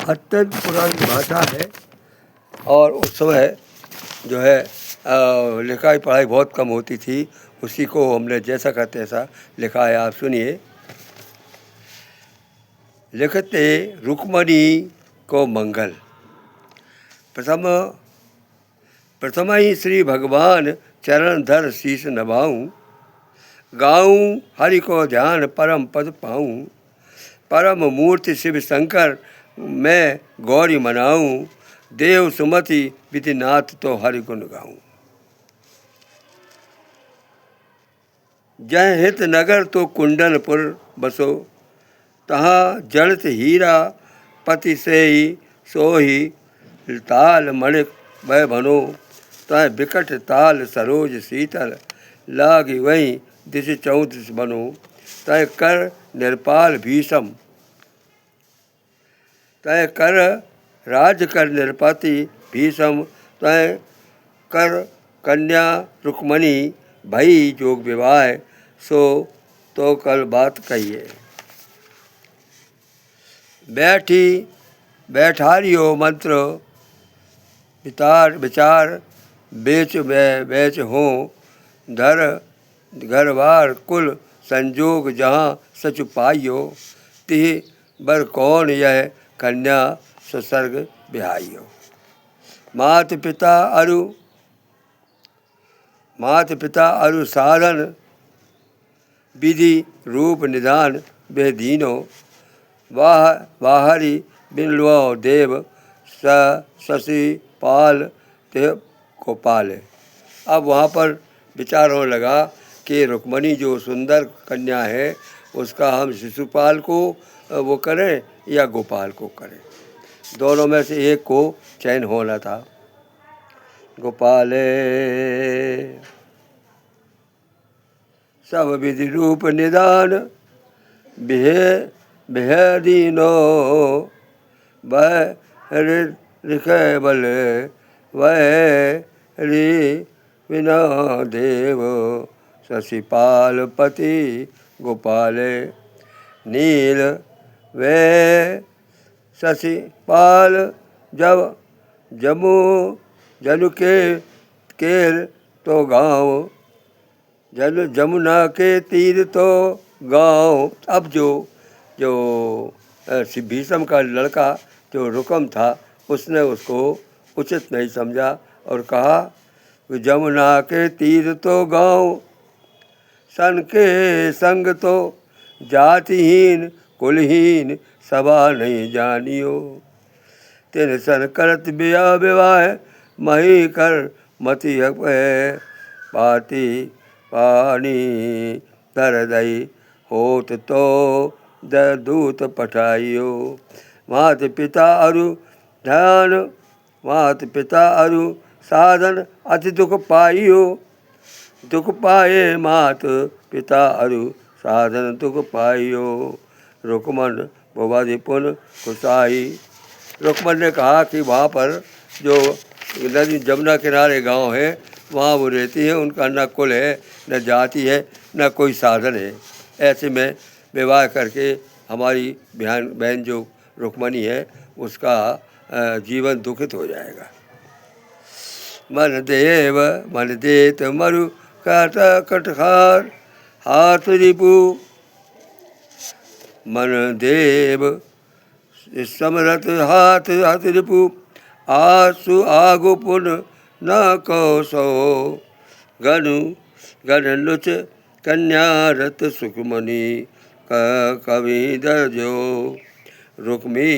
अत्यंत पुरानी भाषा है और उस समय जो है लिखाई पढ़ाई बहुत कम होती थी। उसी को हमने जैसा का तैसा लिखा है, आप सुनिए। लिखते रुक्मणी को मंगल। प्रथम ही श्री भगवान चरण धर शीश नभाऊं। गाऊं हरि को ध्यान परम पद पाऊं। परम मूर्ति शिव शंकर मैं गौरी मनाऊं। देव सुमति विधिनाथ तो हरि गुण गाऊं। जय हित नगर तो कुंडलपुर बसो। तहाँ जड़त हीरा पति से ही सोही। ताल मणिक वह बनो तह बिकट ताल सरोज शीतल। लागी वहीं दिश चौदिश बनो तय कर निरपाल भीषम। तय कर राज कर निरपति भीषम। तय कर कन्या रुक्मणी भई जोग विवाह। सो तो कल बात कहिए। बैठी बैठारियो मंत्र विचार बेच बेच हो। धर घरवार कुल संजोग जहाँ सच पाइयो। तिह बर कौन यह कन्या ससर्ग बिहाइयो। मात पिता अरु साधन विधि रूप निधान बेदीनो। वाहरी बिनलो देव शशि पाल ते को पाले। अब वहाँ पर विचार होने लगा कि रुक्मणी जो सुंदर कन्या है उसका हम शिशुपाल को वो करें या गोपाल को करें। दोनों में से एक को चयन होना था। गोपाले सब विधि रूप निदान बेहदीनो। वह रिखे बल वह रि विना देव। शशिपाल पति गोपाले नील वे शशिपाल जब जमू जनु के केर तो गाँव। जल जमुना के तीर तो गाँव। अब जो भीषम का लड़का जो रुकम था उसने उसको उचित नहीं समझा और कहा जमुना के तीर तो गाँव। सन के संग तो जातिहीन कुलहीन सभा नहीं जानियो। तिन सन करत बिया विवाह मही कर मति पाती पानी धर दई होत तो दूत पठाइयो। मात पिता अरु साधन अति दुख पाइयो। दुख पाए मात पिता अरु साधन दुख पाइयो। रुक्मन भुवधि पुन कुसाई। रुक्मन ने कहा कि वहाँ पर जो नदी जमुना किनारे गांव है वहाँ वो रहती है। उनका न कुल है न जाति है न कोई साधन है। ऐसे में विवाह करके हमारी बहन जो रुक्मणी है उसका जीवन दुखित हो जाएगा। मन देव मन देत मरु काट कटखार हाथ रिपु। मन देव समरथ हाथ हाथ रिपु। आसु आगु पुन न कौसो। गनु गन लुच कन्या रत सुखमणि कवि दर्जो। रुक्मी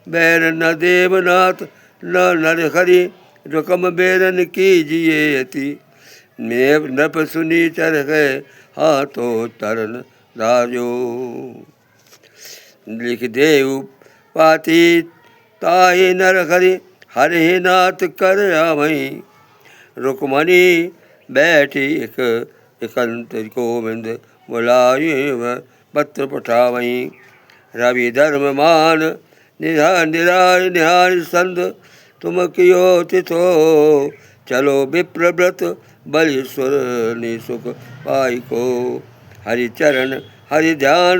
बैर न देवनाथ न नर हरि। रुकम बैरन कीजिए अति। नेव नप सुनी चर है हाथों तरन राजो। लिख देव पाती ताहि नर हरि हरि नाथ कर आवहीं। रुक्मणी बैठी एकांत गोविंद बुलाए पत्र पठावहीं। रवि धर्म मान निहार संद तुम कियो तिथो। चलो विप्र व्रत बलीश्वर निसुख पाई को। हरि चरण हरि ध्यान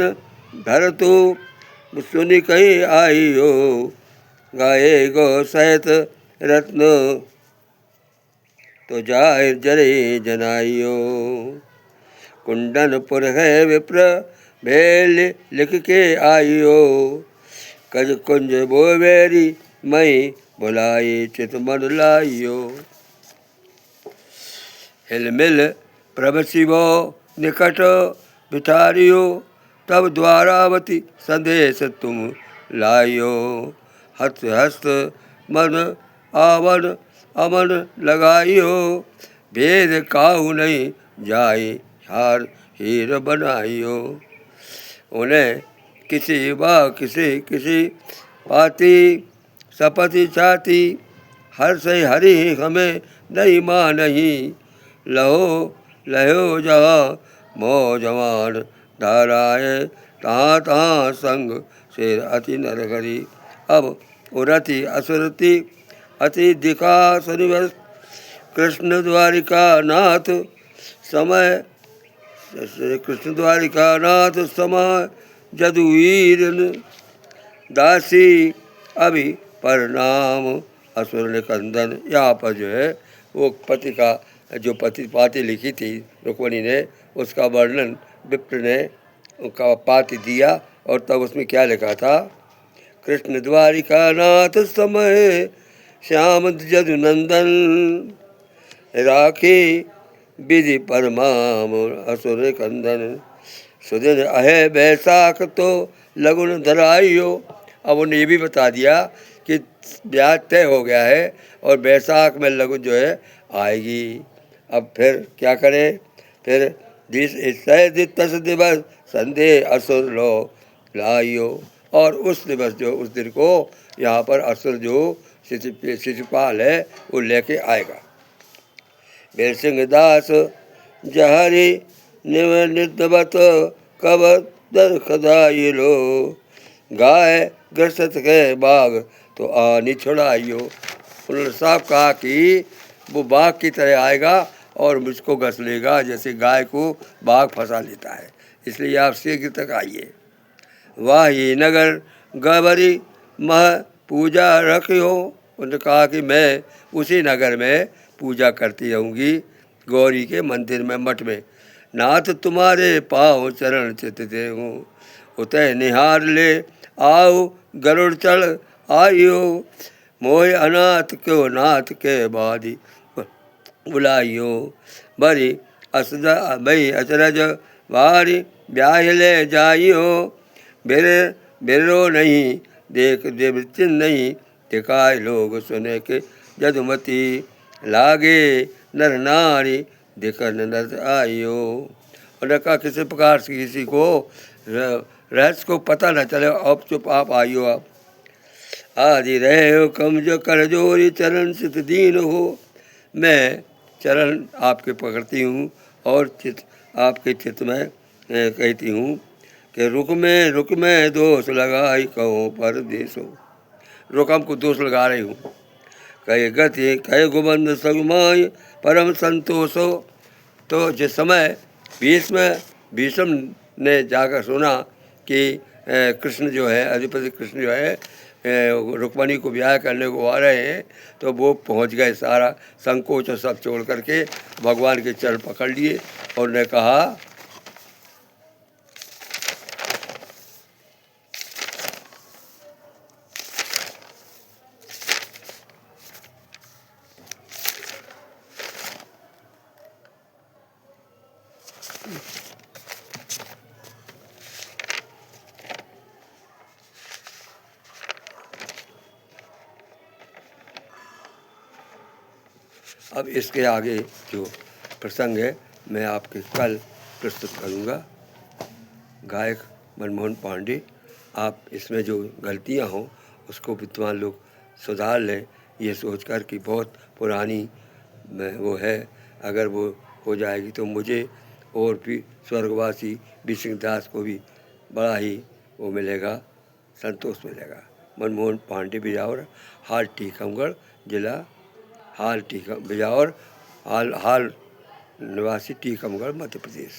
धर तू सुनि कही आई हो। गाए गो सहित रत्न तो जाहिर जरे जनाइयो। कुंडनपुर है विप्र भेल लिख के आइयो। कज कुंज बोवेरी मई बुलाई चित मन लाइयो। हिलमिल प्रभ शिवो निकट बिठारियो। तब द्वारावती संदेश तुम लाइयो। हस्त हस्त मन आवन अमन लगाइयो। भेद काहू नहीं जाई हार हीर बनाइयो। उन्हें किसी किसी पाती सपति छाती। हर से हरि हमें नहीं माँ नहीं। लहो लहो जहाँ मोह जवान धाराए तहाँ तहाँ संग शेर अति नरहरि। अब उरति असुरति अति दिखा सुनिवस कृष्ण द्वारिका नाथ समय। कृष्ण द्वारिका नाथ समय जदुवीर दासी अभी परिणाम असुर निकंदन। यहाँ पर जो है वो पति का जो पति पाती लिखी थी रुक्मिणी ने, उसका वर्णन विप्र ने उनका पाती दिया। और तब उसमें क्या लिखा था? कृष्ण द्वारिका नाथ समय श्याम जदुनंदन। राखी विधि परमाम असुर कंदन। सुदिन अहे बैसाख तो लगुन धराइयो। अब उन्हें ये भी बता दिया कि ब्याह तय हो गया है और बैसाख में लगुन जो है आएगी। अब फिर क्या करें? फिर तस दिवस संदेह असुर लो लाइयो। और उस दिवस जो उस दिन को यहाँ पर असुर जो शिशुपाल है वो लेके आएगा। वीर सिंह दास जहरी निवत कब दर खदाई लो। गाय ग्रसत के बाग तो आनी छुड़ाइयो। उन्होंने साफ कहा कि वो बाघ की तरह आएगा और मुझको घस लेगा जैसे गाय को बाघ फंसा लेता है। इसलिए आप शीघ्र तक आइए। वाह ये नगर गबरी मह पूजा रखियो। उन्होंने कहा कि मैं उसी नगर में पूजा करती रहूँगी, गौरी के मंदिर में मठ में। नाथ तुम्हारे पाँव चरण चित दे हूँ। उतय निहार ले आओ गरुड़ चढ़ आइयो। मोह अनाथ क्यों नाथ के बादी बुलाइयो। बरी अचरज वारी ब्याह ले जाइयो। बिरो नहीं देख देव चिन्ह नहीं। दिखाए लोग सुने के जदुमती। लागे नर नारी दिखन नजर आइयो। उन्होंने कहा किसी प्रकार से किसी को रहस्य को पता न चले, अब चुप आप आइयो। आप आदि रहे हो कम जो कर जोरी चरण चित दीन हो। मैं चरण आपके पकड़ती हूँ और चित आपके चित्त में कहती हूँ कि रुक में दोष लगाई कहो परदेसो। रुक हमको दोष लगा रही हूँ। कहे गति कहे गोबंद सगुमाई परम संतोषो। तो जिस समय भीष्म ने जाकर सुना कि कृष्ण जो है अधिपति कृष्ण जो है रुक्मिणी को ब्याह करने को आ रहे हैं, तो वो पहुंच गए। सारा संकोच और सब छोड़ करके भगवान के चरण पकड़ लिए और ने कहा अब इसके आगे जो प्रसंग है मैं आपके कल प्रस्तुत करूँगा। गायक मनमोहन पांडे, आप इसमें जो गलतियाँ हों उसको विद्वान लोग सुधार लें, ये सोचकर कि बहुत पुरानी वो है, अगर वो हो जाएगी तो मुझे और भी स्वर्गवासी विष्णु दास को भी बड़ा ही वो मिलेगा, संतोष मिलेगा। मनमोहन पांडे बिजावर, हाल टीकमगढ़ जिला, हाल बिजावर, हाल निवासी टीकमगढ़ मध्य प्रदेश।